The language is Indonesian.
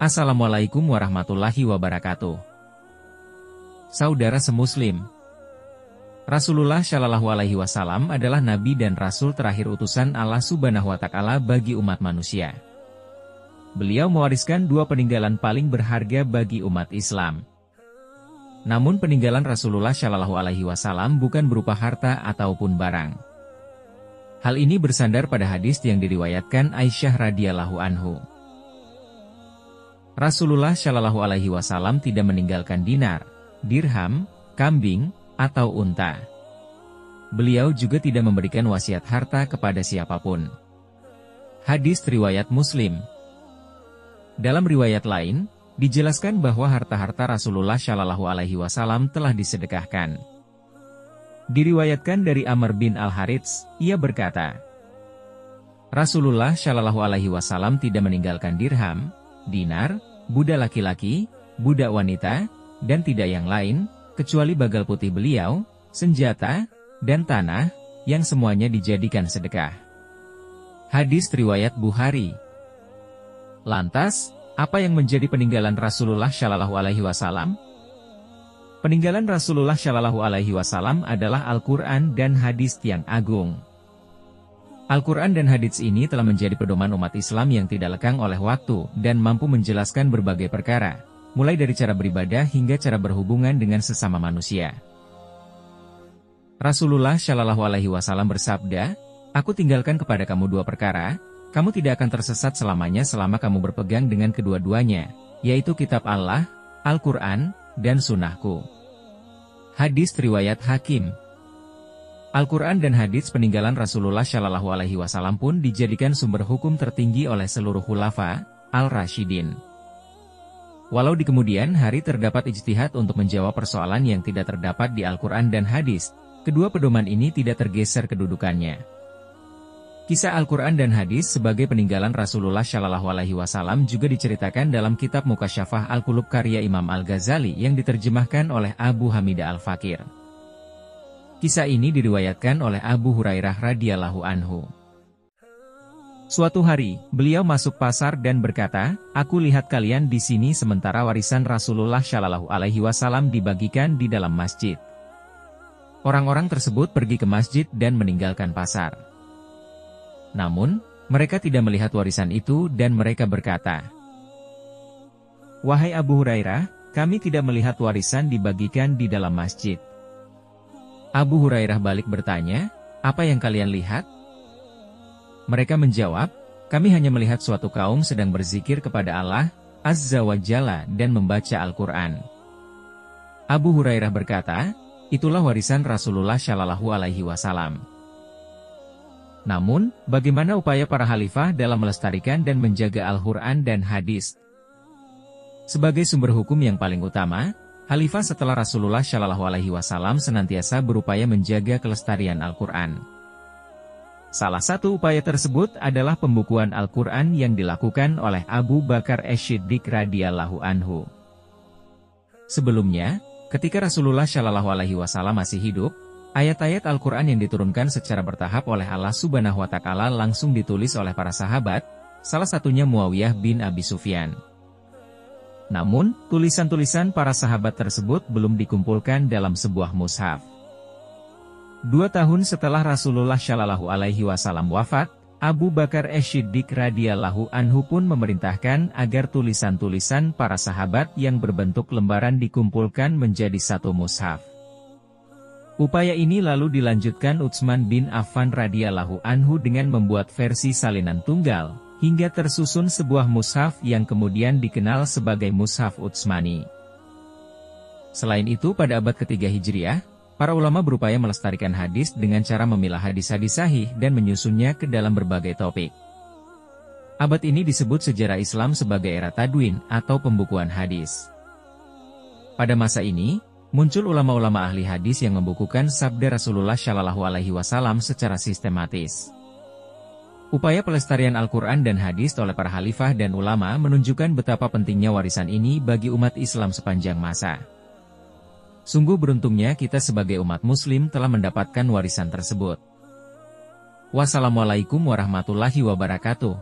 Assalamualaikum warahmatullahi wabarakatuh. Saudara semuslim, Rasulullah Shallallahu Alaihi Wasallam adalah Nabi dan Rasul terakhir utusan Allah Subhanahu Wa Taala bagi umat manusia. Beliau mewariskan dua peninggalan paling berharga bagi umat Islam. Namun peninggalan Rasulullah Shallallahu Alaihi Wasallam bukan berupa harta ataupun barang. Hal ini bersandar pada hadis yang diriwayatkan Aisyah radhiyallahu anhu. Rasulullah Shallallahu Alaihi Wasallam tidak meninggalkan dinar, dirham, kambing, atau unta. Beliau juga tidak memberikan wasiat harta kepada siapapun. Hadis riwayat Muslim. Dalam riwayat lain, dijelaskan bahwa harta-harta Rasulullah Shallallahu Alaihi Wasallam telah disedekahkan. Diriwayatkan dari Amr bin Al-Harits, ia berkata, Rasulullah Shallallahu Alaihi Wasallam tidak meninggalkan dirham, dinar, budak laki-laki, budak wanita, dan tidak yang lain, kecuali bagal putih beliau, senjata, dan tanah, yang semuanya dijadikan sedekah. Hadis riwayat Bukhari. Lantas, apa yang menjadi peninggalan Rasulullah Shallallahu Alaihi Wasallam? Peninggalan Rasulullah Shallallahu Alaihi Wasallam adalah Al-Quran dan hadis yang agung. Al-Quran dan hadits ini telah menjadi pedoman umat Islam yang tidak lekang oleh waktu dan mampu menjelaskan berbagai perkara, mulai dari cara beribadah hingga cara berhubungan dengan sesama manusia. Rasulullah Shallallahu Alaihi Wasallam bersabda, "Aku tinggalkan kepada kamu dua perkara, kamu tidak akan tersesat selamanya selama kamu berpegang dengan kedua-duanya, yaitu kitab Allah, Al-Quran, dan sunnahku." Hadis riwayat Hakim. Al-Quran dan hadits peninggalan Rasulullah Shallallahu Alaihi Wasallam pun dijadikan sumber hukum tertinggi oleh seluruh khulafa al-Rasyidin. Walau di kemudian hari terdapat ijtihad untuk menjawab persoalan yang tidak terdapat di Al-Quran dan hadis, kedua pedoman ini tidak tergeser kedudukannya. Kisah Al-Quran dan hadis sebagai peninggalan Rasulullah Shallallahu Alaihi Wasallam juga diceritakan dalam kitab Mukasyafah Al-Qulub karya Imam Al-Ghazali yang diterjemahkan oleh Abu Hamidah Al-Fakir. Kisah ini diriwayatkan oleh Abu Hurairah radhiyallahu anhu. Suatu hari, beliau masuk pasar dan berkata, "Aku lihat kalian di sini sementara warisan Rasulullah Shallallahu Alaihi Wasallam dibagikan di dalam masjid." Orang-orang tersebut pergi ke masjid dan meninggalkan pasar. Namun, mereka tidak melihat warisan itu dan mereka berkata, "Wahai Abu Hurairah, kami tidak melihat warisan dibagikan di dalam masjid." Abu Hurairah balik bertanya, "Apa yang kalian lihat?" Mereka menjawab, "Kami hanya melihat suatu kaum sedang berzikir kepada Allah Azza wa Jalla dan membaca Al-Quran." Abu Hurairah berkata, "Itulah warisan Rasulullah Shallallahu Alaihi Wasallam." Namun, bagaimana upaya para khalifah dalam melestarikan dan menjaga Al-Quran dan hadis? Sebagai sumber hukum yang paling utama, Khalifah setelah Rasulullah Shallallahu Alaihi Wasallam senantiasa berupaya menjaga kelestarian Al-Quran. Salah satu upaya tersebut adalah pembukuan Al-Quran yang dilakukan oleh Abu Bakar Ash-Shiddiq radhiyallahu anhu. Sebelumnya, ketika Rasulullah Shallallahu Alaihi Wasallam masih hidup, ayat-ayat Al-Quran yang diturunkan secara bertahap oleh Allah Subhanahu Wa Taala langsung ditulis oleh para sahabat, salah satunya Muawiyah bin Abi Sufyan. Namun, tulisan-tulisan para sahabat tersebut belum dikumpulkan dalam sebuah mushaf. 2 tahun setelah Rasulullah Shallallahu Alaihi Wasallam wafat, Abu Bakar Ash-Shiddiq radhiyallahu anhu pun memerintahkan agar tulisan-tulisan para sahabat yang berbentuk lembaran dikumpulkan menjadi satu mushaf. Upaya ini lalu dilanjutkan Utsman bin Affan radhiyallahu anhu dengan membuat versi salinan tunggal, hingga tersusun sebuah mushaf yang kemudian dikenal sebagai Mushaf Utsmani. Selain itu pada abad ketiga Hijriah, para ulama berupaya melestarikan hadis dengan cara memilah hadis-hadis sahih dan menyusunnya ke dalam berbagai topik. Abad ini disebut sejarah Islam sebagai era tadwin atau pembukuan hadis. Pada masa ini, muncul ulama-ulama ahli hadis yang membukukan sabda Rasulullah Shallallahu Alaihi Wasallam secara sistematis. Upaya pelestarian Al-Quran dan hadis oleh para khalifah dan ulama menunjukkan betapa pentingnya warisan ini bagi umat Islam sepanjang masa. Sungguh beruntungnya kita sebagai umat muslim telah mendapatkan warisan tersebut. Wassalamualaikum warahmatullahi wabarakatuh.